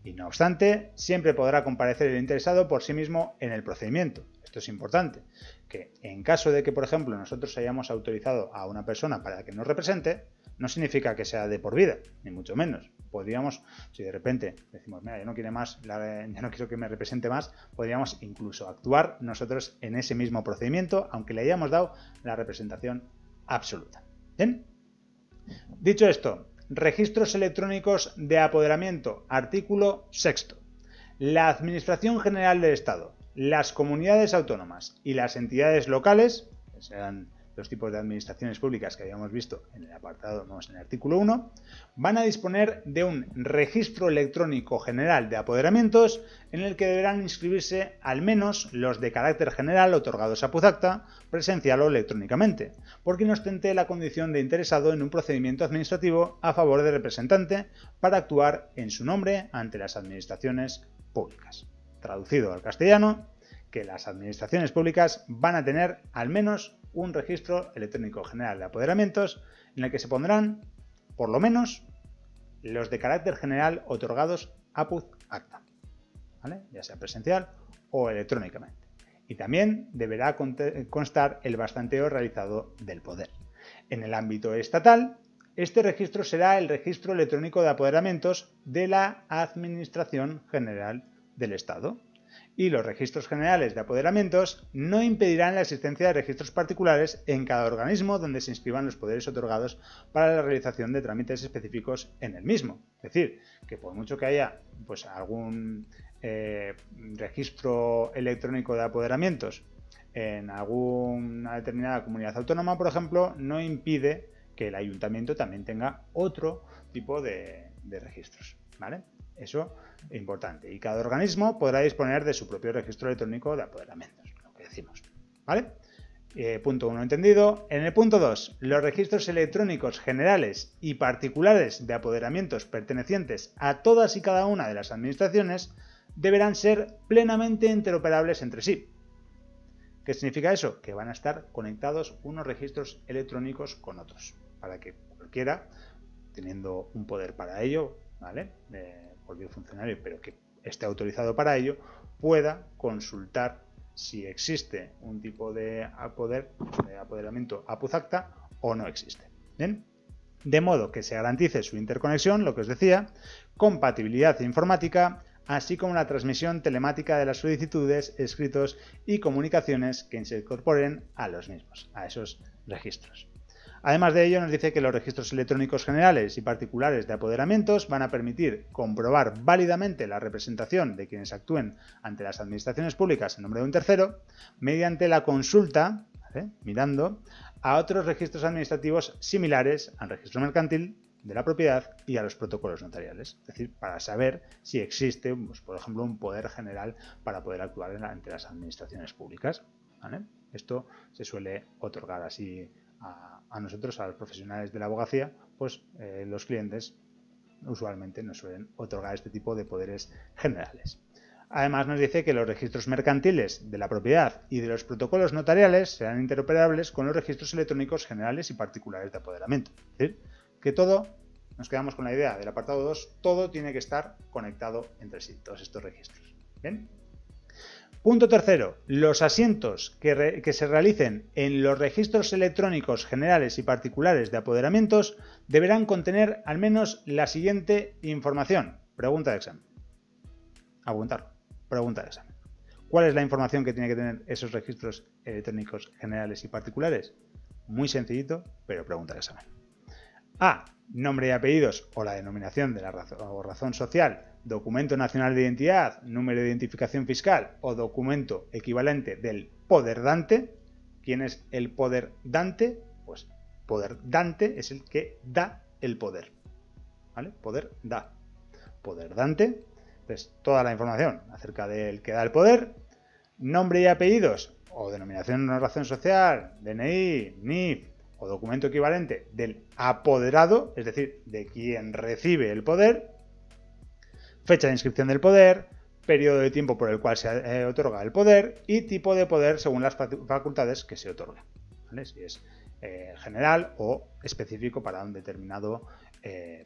Y no obstante, siempre podrá comparecer el interesado por sí mismo en el procedimiento. Esto es importante, que en caso de que, por ejemplo, nosotros hayamos autorizado a una persona para que nos represente, no significa que sea de por vida, ni mucho menos. Podríamos, si de repente decimos, mira, yo no quiero más, ya no quiero que me represente más, podríamos incluso actuar nosotros en ese mismo procedimiento, aunque le hayamos dado la representación absoluta. ¿Bien? Dicho esto, registros electrónicos de apoderamiento, artículo 6. La Administración General del Estado, las comunidades autónomas y las entidades locales, que serán los tipos de administraciones públicas que habíamos visto en el apartado, en el artículo 1, van a disponer de un registro electrónico general de apoderamientos en el que deberán inscribirse al menos los de carácter general otorgados a Puzacta, presencial o electrónicamente, por quien ostente la condición de interesado en un procedimiento administrativo a favor del representante para actuar en su nombre ante las administraciones públicas. Traducido al castellano, que las administraciones públicas van a tener al menos un registro electrónico general de apoderamientos en el que se pondrán, por lo menos, los de carácter general otorgados a Puzacta, ¿vale? Ya sea presencial o electrónicamente. Y también deberá constar el bastanteo realizado del poder. En el ámbito estatal, este registro será el registro electrónico de apoderamientos de la Administración General del Estado. Y los registros generales de apoderamientos no impedirán la existencia de registros particulares en cada organismo donde se inscriban los poderes otorgados para la realización de trámites específicos en el mismo. Es decir, que por mucho que haya pues, algún registro electrónico de apoderamientos en alguna determinada comunidad autónoma, por ejemplo, no impide que el ayuntamiento también tenga otro tipo de registros, ¿vale? Eso es importante. Y cada organismo podrá disponer de su propio registro electrónico de apoderamientos, lo que decimos, ¿vale? Punto 1 entendido. En el punto 2, los registros electrónicos generales y particulares de apoderamientos pertenecientes a todas y cada una de las administraciones deberán ser plenamente interoperables entre sí. ¿Qué significa eso? Que van a estar conectados unos registros electrónicos con otros, para que cualquiera, teniendo un poder para ello, ¿vale? Cualquier funcionario, pero que esté autorizado para ello, pueda consultar si existe un tipo de apoderamiento a Puzacta o no existe. ¿Bien? De modo que se garantice su interconexión, lo que os decía, compatibilidad informática, así como la transmisión telemática de las solicitudes, escritos y comunicaciones que se incorporen a los mismos, a esos registros. Además de ello, nos dice que los registros electrónicos generales y particulares de apoderamientos van a permitir comprobar válidamente la representación de quienes actúen ante las administraciones públicas en nombre de un tercero mediante la consulta, ¿vale?, mirando a otros registros administrativos similares al registro mercantil de la propiedad y a los protocolos notariales. Es decir, para saber si existe, pues, por ejemplo, un poder general para poder actuar ante las administraciones públicas, ¿vale? Esto se suele otorgar así a nosotros, a los profesionales de la abogacía, pues los clientes usualmente nos suelen otorgar este tipo de poderes generales. Además nos dice que los registros mercantiles de la propiedad y de los protocolos notariales serán interoperables con los registros electrónicos generales y particulares de apoderamiento. Es decir, que todo, nos quedamos con la idea del apartado 2, todo tiene que estar conectado entre sí, todos estos registros. ¿Bien? Punto tercero, los asientos que se realicen en los registros electrónicos generales y particulares de apoderamientos deberán contener al menos la siguiente información. Pregunta de examen. Apuntarlo. Pregunta de examen. ¿Cuál es la información que tiene que tener esos registros electrónicos generales y particulares? Muy sencillito, pero pregunta de examen. A. Nombre y apellidos o la denominación de la razón social, documento nacional de identidad, número de identificación fiscal o documento equivalente del poderdante. ¿Quién es el poderdante? Pues poderdante es el que da el poder, ¿vale? Poder da. Poderdante. Entonces, toda la información acerca del que da el poder, nombre y apellidos o denominación de razón social, DNI, NIF o documento equivalente del apoderado, es decir, de quien recibe el poder, fecha de inscripción del poder, periodo de tiempo por el cual se otorga el poder y tipo de poder según las facultades que se otorga, ¿vale? Si es general o específico para un determinado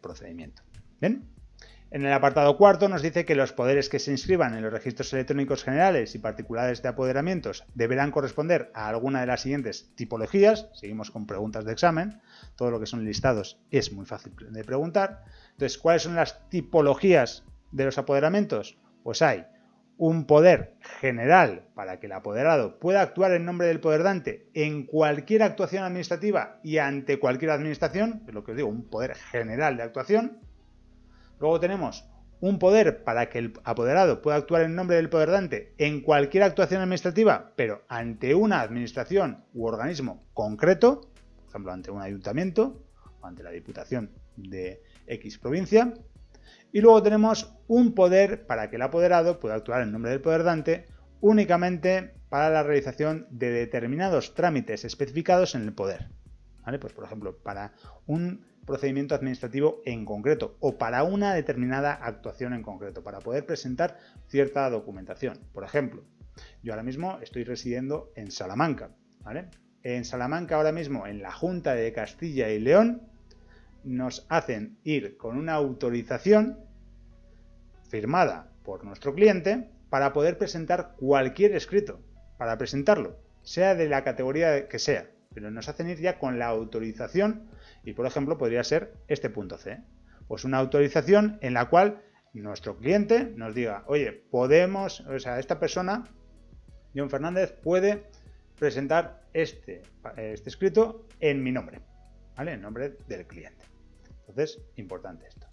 procedimiento. ¿Bien? En el apartado cuarto nos dice que los poderes que se inscriban en los registros electrónicos generales y particulares de apoderamientos deberán corresponder a alguna de las siguientes tipologías. Seguimos con preguntas de examen. Todo lo que son listados es muy fácil de preguntar. Entonces, ¿cuáles son las tipologías de los apoderamientos? Pues hay un poder general para que el apoderado pueda actuar en nombre del poderdante en cualquier actuación administrativa y ante cualquier administración, es lo que os digo, un poder general de actuación. Luego tenemos un poder para que el apoderado pueda actuar en nombre del poderdante en cualquier actuación administrativa, pero ante una administración u organismo concreto, por ejemplo, ante un ayuntamiento o ante la Diputación de X provincia. Y luego tenemos un poder para que el apoderado pueda actuar en nombre del poderdante únicamente para la realización de determinados trámites especificados en el poder. ¿Vale? Pues, por ejemplo, para un procedimiento administrativo en concreto o para una determinada actuación en concreto, para poder presentar cierta documentación. Por ejemplo, yo ahora mismo estoy residiendo en Salamanca, ¿vale? En Salamanca ahora mismo, en la Junta de Castilla y León, nos hacen ir con una autorización firmada por nuestro cliente para poder presentar cualquier escrito, para presentarlo, sea de la categoría que sea, pero nos hacen ir ya con la autorización y, por ejemplo, podría ser este punto C, pues una autorización en la cual nuestro cliente nos diga, oye, podemos, o sea, esta persona, John Fernández, puede presentar este escrito en mi nombre, ¿vale? En nombre del cliente. Entonces, importante esto.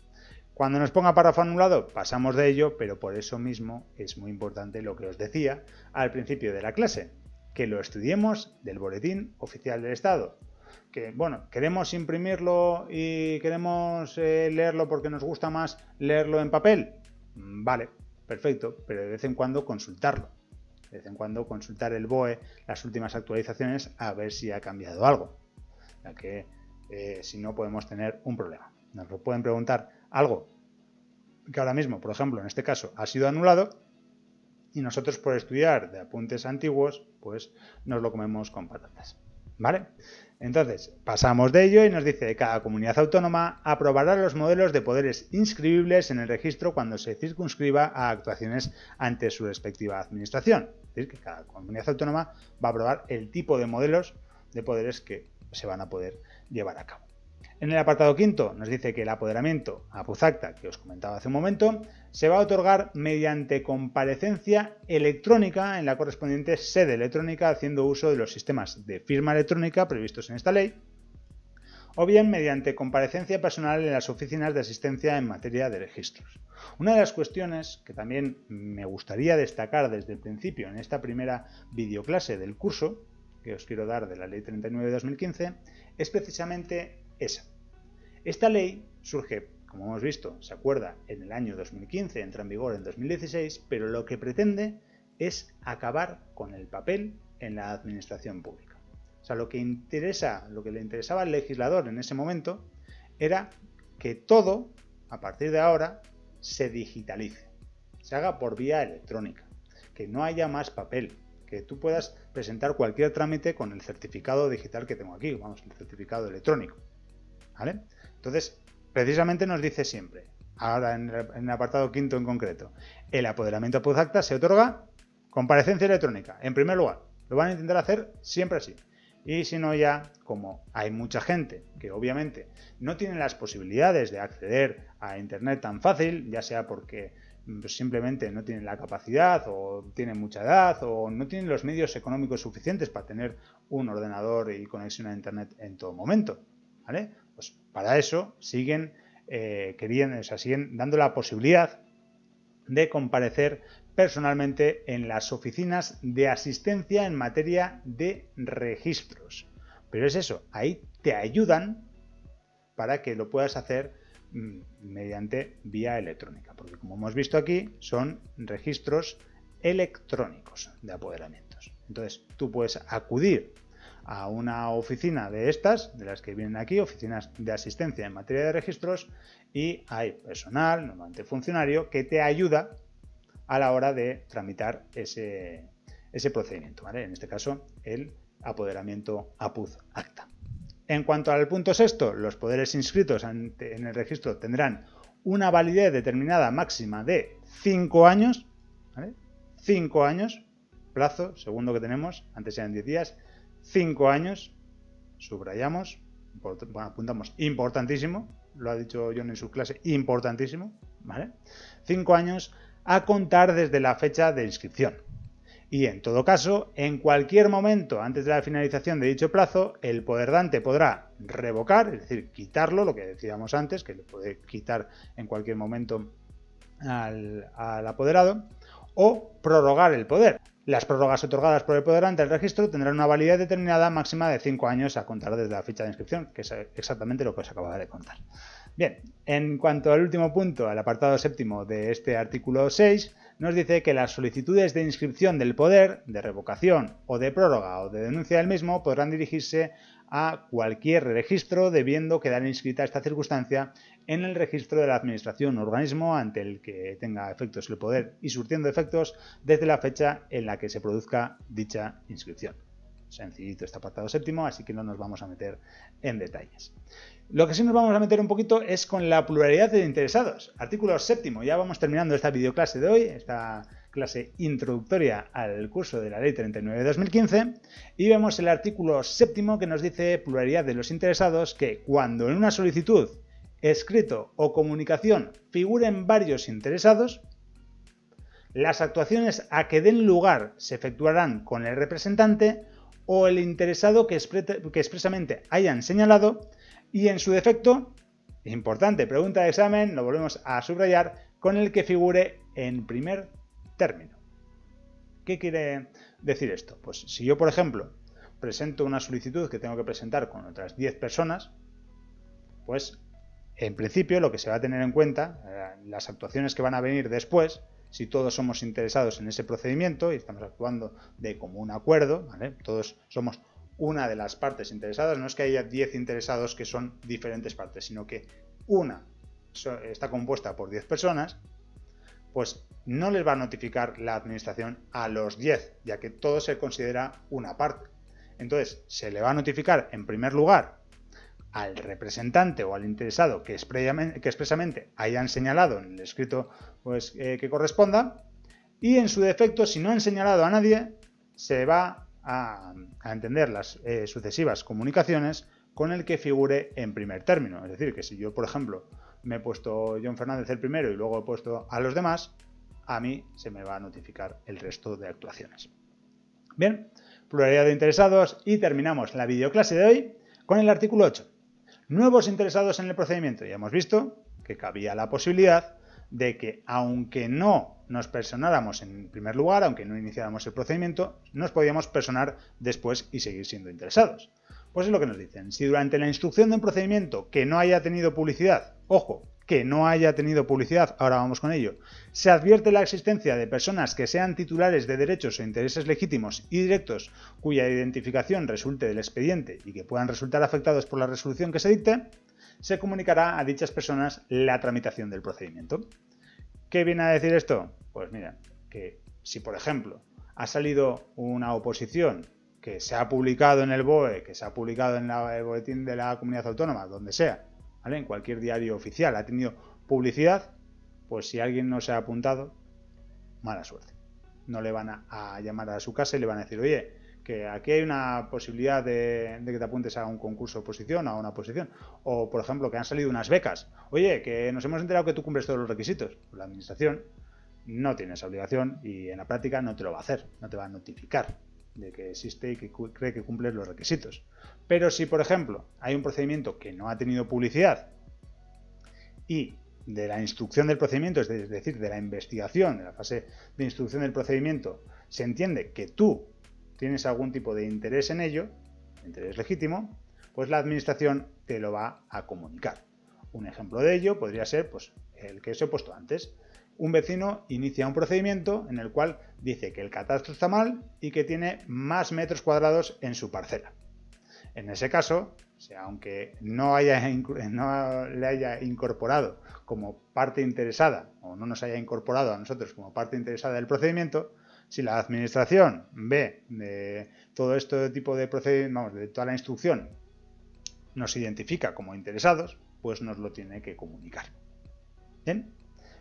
Cuando nos ponga párrafo anulado, pasamos de ello, pero por eso mismo es muy importante lo que os decía al principio de la clase, que lo estudiemos del Boletín Oficial del Estado. Que, bueno, queremos imprimirlo y queremos leerlo porque nos gusta más leerlo en papel. Vale, perfecto, pero de vez en cuando consultarlo. De vez en cuando consultar el BOE, las últimas actualizaciones, a ver si ha cambiado algo. Ya que si no podemos tener un problema. Nos lo pueden preguntar algo que ahora mismo, por ejemplo, en este caso, ha sido anulado y nosotros por estudiar de apuntes antiguos, pues nos lo comemos con patatas. ¿Vale? Entonces, pasamos de ello y nos dice que cada comunidad autónoma aprobará los modelos de poderes inscribibles en el registro cuando se circunscriba a actuaciones ante su respectiva administración. Es decir, que cada comunidad autónoma va a aprobar el tipo de modelos de poderes que se van a poder llevar a cabo. En el apartado quinto nos dice que el apoderamiento apuz acta, que os comentaba hace un momento, se va a otorgar mediante comparecencia electrónica en la correspondiente sede electrónica haciendo uso de los sistemas de firma electrónica previstos en esta ley, o bien mediante comparecencia personal en las oficinas de asistencia en materia de registros. Una de las cuestiones que también me gustaría destacar desde el principio en esta primera videoclase del curso que os quiero dar de la Ley 39 de 2015 es precisamente esa. Esta ley surge, como hemos visto, se acuerda en el año 2015, entra en vigor en 2016, pero lo que pretende es acabar con el papel en la administración pública. O sea, lo que le interesaba al legislador en ese momento era que todo, a partir de ahora, se digitalice, se haga por vía electrónica, que no haya más papel, que tú puedas presentar cualquier trámite con el certificado digital que tengo aquí, vamos, el certificado electrónico. ¿Vale? Entonces, precisamente nos dice siempre, ahora en el apartado quinto en concreto, el apoderamiento apuz acta se otorga comparecencia electrónica, en primer lugar. Lo van a intentar hacer siempre así. Y si no ya, como hay mucha gente que obviamente no tiene las posibilidades de acceder a Internet tan fácil, ya sea porque simplemente no tienen la capacidad o tienen mucha edad o no tienen los medios económicos suficientes para tener un ordenador y conexión a Internet en todo momento, ¿vale? Pues para eso siguen siguen dando la posibilidad de comparecer personalmente en las oficinas de asistencia en materia de registros. Pero es eso, ahí te ayudan para que lo puedas hacer mediante vía electrónica, porque como hemos visto aquí, son registros electrónicos de apoderamientos. Entonces, tú puedes acudir a una oficina de estas, de las que vienen aquí, oficinas de asistencia en materia de registros, y hay personal, normalmente funcionario, que te ayuda a la hora de tramitar ese procedimiento, ¿vale? En este caso, el apoderamiento apuz acta. En cuanto al punto sexto, los poderes inscritos en el registro tendrán una validez determinada máxima de 5 años, ¿vale? 5 años, plazo, segundo que tenemos, antes eran 10 días, 5 años, subrayamos, bueno, apuntamos, importantísimo, lo ha dicho John en su clase, importantísimo, ¿vale? 5 años a contar desde la fecha de inscripción. Y en todo caso, en cualquier momento antes de la finalización de dicho plazo, el poderdante podrá revocar, es decir, quitarlo, lo que decíamos antes, que le puede quitar en cualquier momento al apoderado, o prorrogar el poder. Las prórrogas otorgadas por el poder ante el registro tendrán una validez determinada máxima de 5 años a contar desde la fecha de inscripción, que es exactamente lo que os acababa de contar. Bien, en cuanto al último punto, al apartado séptimo de este artículo 6, nos dice que las solicitudes de inscripción del poder, de revocación o de prórroga o de denuncia del mismo podrán dirigirse a cualquier registro, debiendo quedar inscrita esta circunstancia en el registro de la administración o organismo ante el que tenga efectos el poder y surtiendo efectos desde la fecha en la que se produzca dicha inscripción. Sencillito este apartado séptimo, así que no nos vamos a meter en detalles. Lo que sí nos vamos a meter un poquito es con la pluralidad de interesados. Artículo séptimo, ya vamos terminando esta videoclase de hoy, esta clase introductoria al curso de la Ley 39 de 2015, y vemos el artículo séptimo que nos dice pluralidad de los interesados, que cuando en una solicitud, escrito o comunicación figuren varios interesados, las actuaciones a que den lugar se efectuarán con el representante o el interesado que expresamente hayan señalado, y en su defecto, importante pregunta de examen, lo volvemos a subrayar, con el que figure en primer término. ¿Qué quiere decir esto? Pues si yo, por ejemplo, presento una solicitud que tengo que presentar con otras 10 personas, pues en principio lo que se va a tener en cuenta, las actuaciones que van a venir después, si todos somos interesados en ese procedimiento y estamos actuando de común acuerdo, ¿vale? Todos somos una de las partes interesadas, no es que haya 10 interesados que son diferentes partes, sino que una está compuesta por 10 personas, pues no les va a notificar la administración a los 10, ya que todo se considera una parte. Entonces, se le va a notificar en primer lugar al representante o al interesado que expresamente hayan señalado en el escrito pues, que corresponda, y en su defecto, si no han señalado a nadie, se va a entender las sucesivas comunicaciones con el que figure en primer término. Es decir, que si yo, por ejemplo, me he puesto John Fernández el primero y luego he puesto a los demás, a mí se me va a notificar el resto de actuaciones. Bien, pluralidad de interesados, y terminamos la videoclase de hoy con el artículo 8. Nuevos interesados en el procedimiento. Ya hemos visto que cabía la posibilidad de que, aunque no nos personáramos en primer lugar, aunque no iniciáramos el procedimiento, nos podíamos personar después y seguir siendo interesados. Pues es lo que nos dicen. Si durante la instrucción de un procedimiento que no haya tenido publicidad, ojo, que no haya tenido publicidad, ahora vamos con ello, se advierte la existencia de personas que sean titulares de derechos o intereses legítimos y directos cuya identificación resulte del expediente y que puedan resultar afectados por la resolución que se dicte, se comunicará a dichas personas la tramitación del procedimiento. ¿Qué viene a decir esto? Pues mira, que si por ejemplo ha salido una oposición que se ha publicado en el BOE, que se ha publicado en el boletín de la comunidad autónoma, donde sea, ¿vale? En cualquier diario oficial ha tenido publicidad, pues si alguien no se ha apuntado, mala suerte. No le van a llamar a su casa y le van a decir, oye, que aquí hay una posibilidad de que te apuntes a un concurso de oposición, a una oposición. O, por ejemplo, que han salido unas becas. Oye, que nos hemos enterado que tú cumples todos los requisitos. Pues la administración no tiene esa obligación y en la práctica no te lo va a hacer, no te va a notificar de que existe y que cree que cumples los requisitos. Pero si, por ejemplo, hay un procedimiento que no ha tenido publicidad y de la instrucción del procedimiento, es decir, de la investigación, de la fase de instrucción del procedimiento, se entiende que tú tienes algún tipo de interés en ello, interés legítimo, pues la administración te lo va a comunicar. Un ejemplo de ello podría ser pues, el que os he puesto antes. Un vecino inicia un procedimiento en el cual dice que el catastro está mal y que tiene más metros cuadrados en su parcela. En ese caso, o sea, aunque no le haya incorporado como parte interesada o no nos haya incorporado a nosotros como parte interesada del procedimiento, si la administración ve de todo este tipo de procedimientos, vamos, de toda la instrucción, nos identifica como interesados, pues nos lo tiene que comunicar. Bien,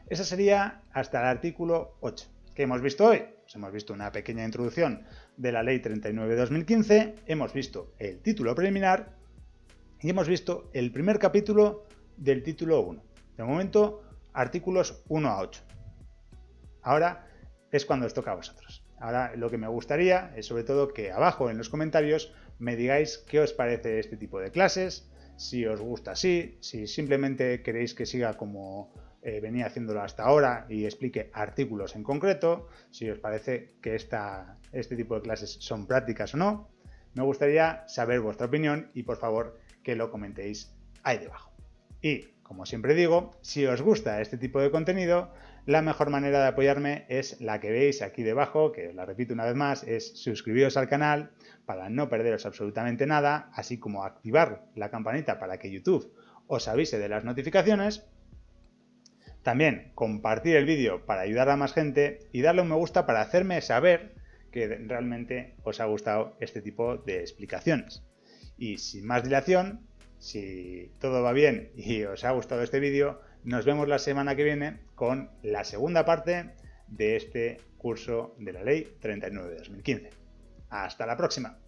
esa sería hasta el artículo 8. ¿Qué hemos visto hoy? Pues hemos visto una pequeña introducción de la Ley 39 de 2015, hemos visto el título preliminar y hemos visto el primer capítulo del título 1. De momento, artículos 1 a 8. Ahora es cuando os toca a vosotros. Ahora lo que me gustaría es sobre todo que abajo en los comentarios me digáis qué os parece este tipo de clases, si os gusta así, si simplemente queréis que siga como venía haciéndolo hasta ahora y explique artículos en concreto, si os parece que este tipo de clases son prácticas o no. Me gustaría saber vuestra opinión y por favor que lo comentéis ahí debajo. Y, como siempre digo, si os gusta este tipo de contenido, la mejor manera de apoyarme es la que veis aquí debajo, que os la repito una vez más, es suscribiros al canal para no perderos absolutamente nada, así como activar la campanita para que YouTube os avise de las notificaciones. También compartir el vídeo para ayudar a más gente y darle un me gusta para hacerme saber que realmente os ha gustado este tipo de explicaciones. Y sin más dilación, si todo va bien y os ha gustado este vídeo, nos vemos la semana que viene con la segunda parte de este curso de la Ley 39 de 2015. ¡Hasta la próxima!